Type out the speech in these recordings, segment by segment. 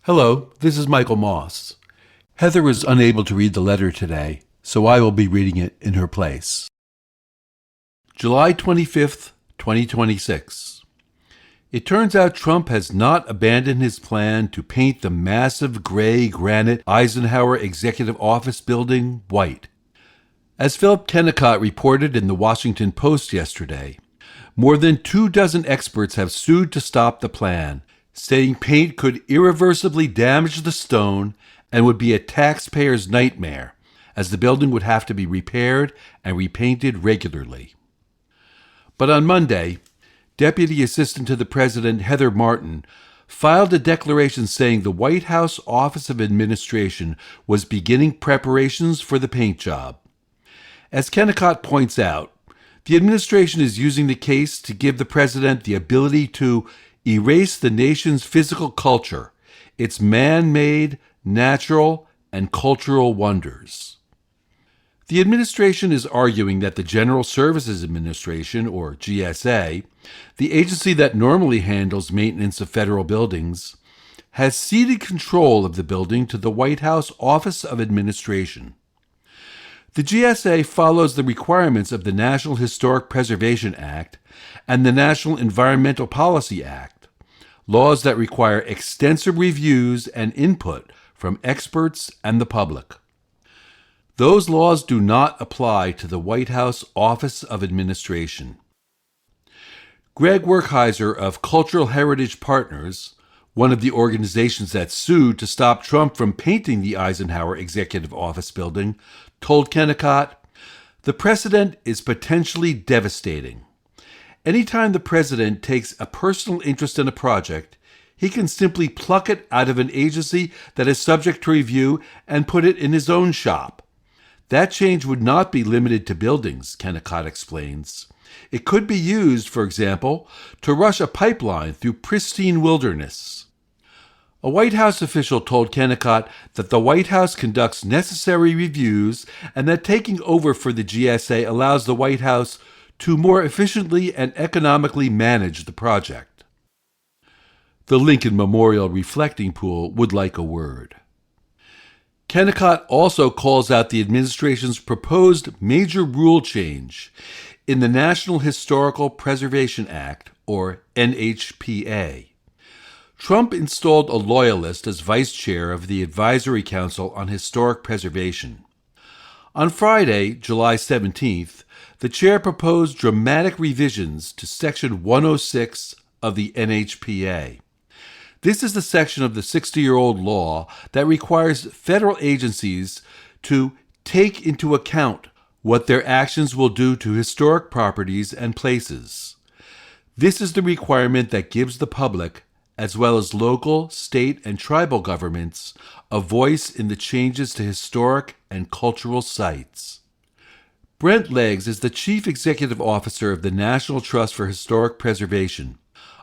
Hello, this is Michael Moss. Heather is unable to read the letter today, so I will be reading it in her place. July 25th, 2026. It turns out Trump has not abandoned his plan to paint the massive gray granite Eisenhower Executive Office Building white. As Philip Kennicott reported in the Washington Post yesterday, more than 24 experts have sued to stop the plan, saying paint could irreversibly damage the stone and would be a taxpayer's nightmare, as the building would have to be repaired and repainted regularly. But on Monday, Deputy Assistant to the President Heather Martin filed a declaration saying the White House Office of Administration was beginning preparations for the paint job. As Kennicott points out, the administration is using the case to give the president the ability to erase the nation's physical culture, its man-made, natural, and cultural wonders. The administration is arguing that the General Services Administration, or GSA, the agency that normally handles maintenance of federal buildings, has ceded control of the building to the White House Office of Administration. The GSA follows the requirements of the National Historic Preservation Act and the National Environmental Policy Act, laws that require extensive reviews and input from experts and the public. Those laws do not apply to the White House Office of Administration. Greg Werkheiser of Cultural Heritage Partners, one of the organizations that sued to stop Trump from painting the Eisenhower Executive Office Building, told Kennicott, "The precedent is potentially devastating. Anytime the president takes a personal interest in a project, he can simply pluck it out of an agency that is subject to review and put it in his own shop. That change would not be limited to buildings," Kennicott explains. "It could be used, for example, to rush a pipeline through pristine wilderness." A White House official told Kennicott that the White House conducts necessary reviews and that taking over for the GSA allows the White House to more efficiently and economically manage the project. The Lincoln Memorial Reflecting Pool would like a word. Kennicott also calls out the administration's proposed major rule change in the National Historical Preservation Act, or NHPA. Trump installed a loyalist as vice chair of the Advisory Council on Historic Preservation. On Friday, July 17th, the chair proposed dramatic revisions to Section 106 of the NHPA. This is the section of the 60-year-old law that requires federal agencies to take into account what their actions will do to historic properties and places. This is the requirement that gives the public, as well as local, state, and tribal governments, a voice in the changes to historic and cultural sites. Brent Leggs is the Chief Executive Officer of the National Trust for Historic Preservation,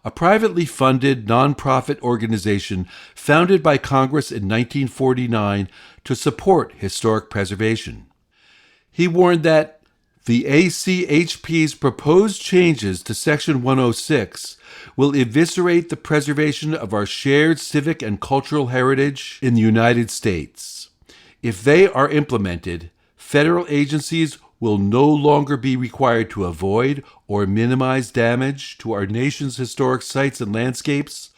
a privately funded nonprofit organization founded by Congress in 1949 to support historic preservation. He warned that the ACHP's proposed changes to Section 106 will eviscerate the preservation of our shared civic and cultural heritage in the United States. If they are implemented, federal agencies will no longer be required to avoid or minimize damage to our nation's historic sites and landscapes,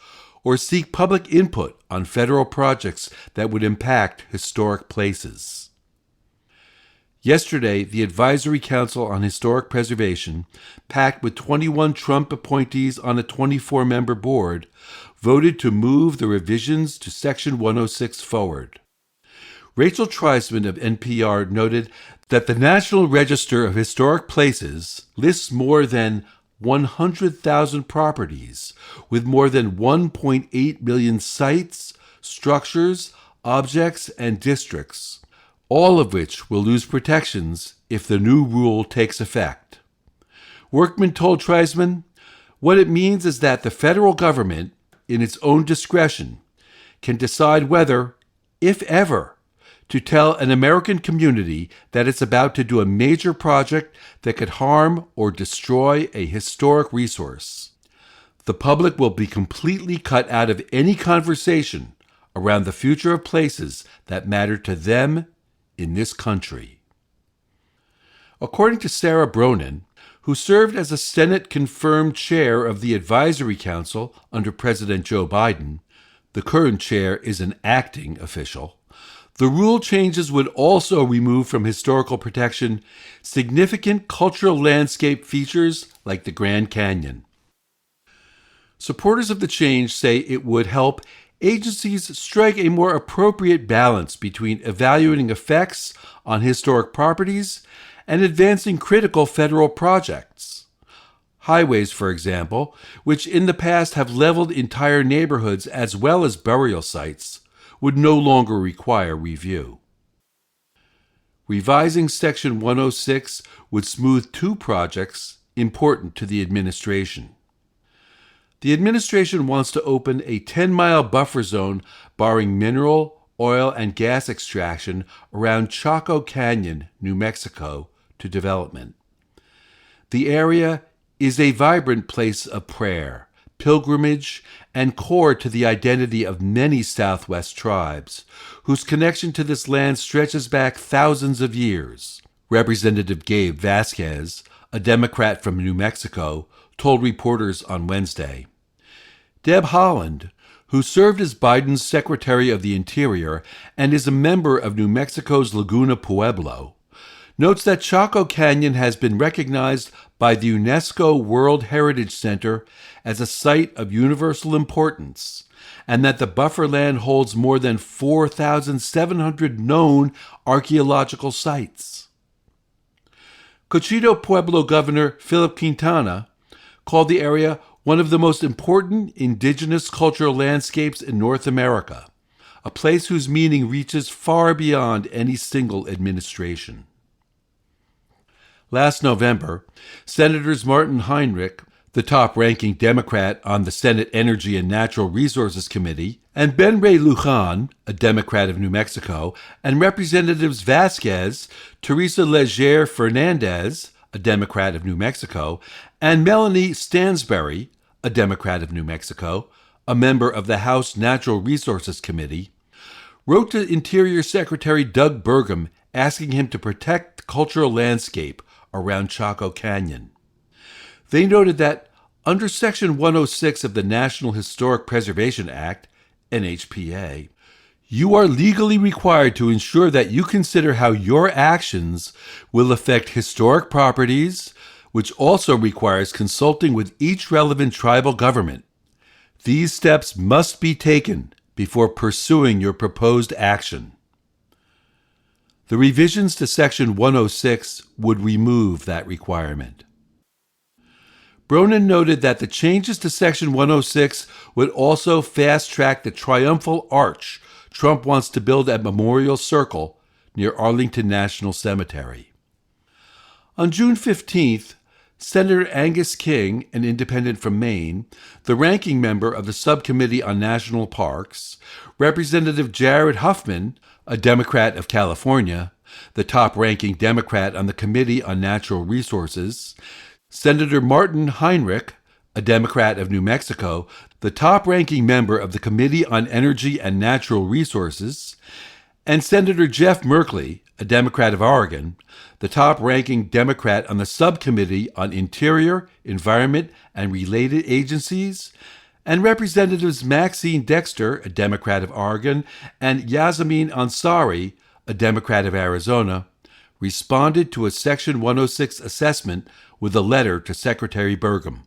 or seek public input on federal projects that would impact historic places. Yesterday, the Advisory Council on Historic Preservation, packed with 21 Trump appointees on a 24-member board, voted to move the revisions to Section 106 forward. Rachel Treisman of NPR noted that the National Register of Historic Places lists more than 100,000 properties with more than 1.8 million sites, structures, objects, and districts, all of which will lose protections if the new rule takes effect. Workman told Treisman, "What it means is that the federal government, in its own discretion, can decide whether, if ever, to tell an American community that it's about to do a major project that could harm or destroy a historic resource. The public will be completely cut out of any conversation around the future of places that matter to them in this country. According to Sarah Bronin, who served as a Senate-confirmed chair of the Advisory Council under President Joe Biden, the current chair is an acting official, the rule changes would also remove from historical protection significant cultural landscape features like the Grand Canyon. Supporters of the change say it would help agencies strike a more appropriate balance between evaluating effects on historic properties and advancing critical federal projects. Highways, for example, which in the past have leveled entire neighborhoods as well as burial sites, would no longer require review. Revising Section 106 would smooth two projects important to the administration. The administration wants to open a 10-mile buffer zone barring mineral, oil, and gas extraction around Chaco Canyon, New Mexico, to development. The area is a vibrant place of prayer, pilgrimage, and core to the identity of many Southwest tribes, whose connection to this land stretches back thousands of years. Representative Gabe Vasquez, a Democrat from New Mexico, told reporters on Wednesday. Deb Haaland, who served as Biden's Secretary of the Interior and is a member of New Mexico's Laguna Pueblo, notes that Chaco Canyon has been recognized by the UNESCO World Heritage Center as a site of universal importance, and that the buffer land holds more than 4,700 known archaeological sites. Cochito Pueblo Governor Philip Quintana called the area one of the most important indigenous cultural landscapes in North America, a place whose meaning reaches far beyond any single administration. Last November, Senators Martin Heinrich, the top-ranking Democrat on the Senate Energy and Natural Resources Committee, and Ben Ray Lujan, a Democrat of New Mexico, and Representatives Vasquez, Teresa Leger Fernandez, a Democrat of New Mexico, and Melanie Stansbury, a Democrat of New Mexico, a member of the House Natural Resources Committee, wrote to Interior Secretary Doug Burgum asking him to protect the cultural landscape around Chaco Canyon. They noted that under Section 106 of the National Historic Preservation Act, NHPA, you are legally required to ensure that you consider how your actions will affect historic properties, which also requires consulting with each relevant tribal government. These steps must be taken before pursuing your proposed action. The revisions to Section 106 would remove that requirement. Bronin noted that the changes to Section 106 would also fast-track the triumphal arch Trump wants to build at Memorial Circle near Arlington National Cemetery. On June 15th, Senator Angus King, an independent from Maine, the ranking member of the Subcommittee on National Parks, Representative Jared Huffman, a Democrat of California, the top-ranking Democrat on the Committee on Natural Resources, Senator Martin Heinrich, a Democrat of New Mexico, the top-ranking member of the Committee on Energy and Natural Resources, and Senator Jeff Merkley, a Democrat of Oregon, the top-ranking Democrat on the Subcommittee on Interior, Environment, and Related Agencies, and Representatives Maxine Dexter, a Democrat of Oregon, and Yasamin Ansari, a Democrat of Arizona, responded to a Section 106 assessment with a letter to Secretary Burgum.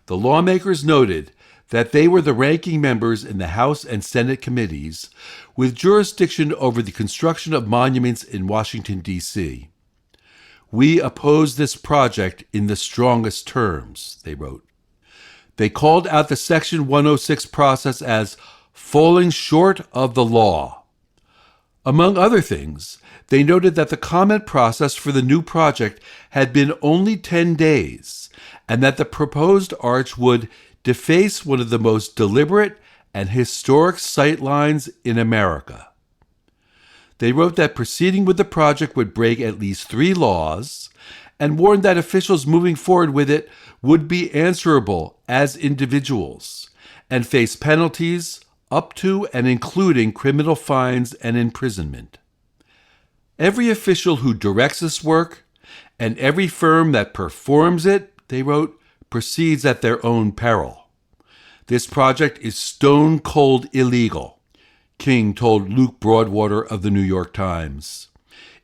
The lawmakers noted that they were the ranking members in the House and Senate committees with jurisdiction over the construction of monuments in Washington, D.C. We oppose this project in the strongest terms, they wrote. They called out the Section 106 process as falling short of the law. Among other things, they noted that the comment process for the new project had been only 10 days, and that the proposed arch would deface one of the most deliberate and historic sightlines in America. They wrote that proceeding with the project would break at least 3 laws, and warned that officials moving forward with it would be answerable as individuals and face penalties up to and including criminal fines and imprisonment. Every official who directs this work and every firm that performs it, they wrote, proceeds at their own peril. This project is stone cold illegal, King told Luke Broadwater of the New York Times.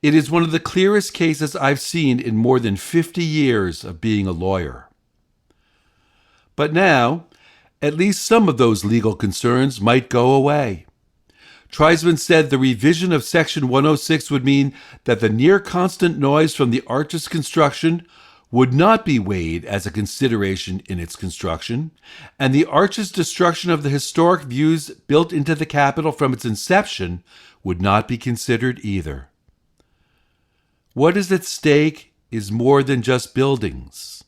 It is one of the clearest cases I've seen in more than 50 years of being a lawyer. But now, at least some of those legal concerns might go away. Treisman said the revision of Section 106 would mean that the near-constant noise from the arch's construction would not be weighed as a consideration in its construction, and the arch's destruction of the historic views built into the Capitol from its inception would not be considered either. What is at stake is more than just buildings.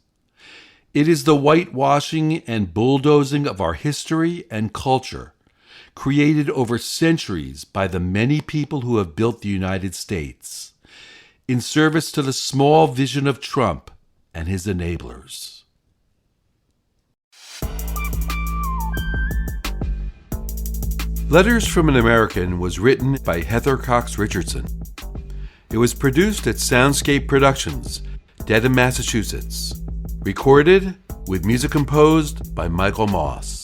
It is the whitewashing and bulldozing of our history and culture, created over centuries by the many people who have built the United States, in service to the small vision of Trump and his enablers. Letters from an American was written by Heather Cox Richardson. It was produced at Soundscape Productions, Dedham, Massachusetts. Recorded with music composed by Michael Moss.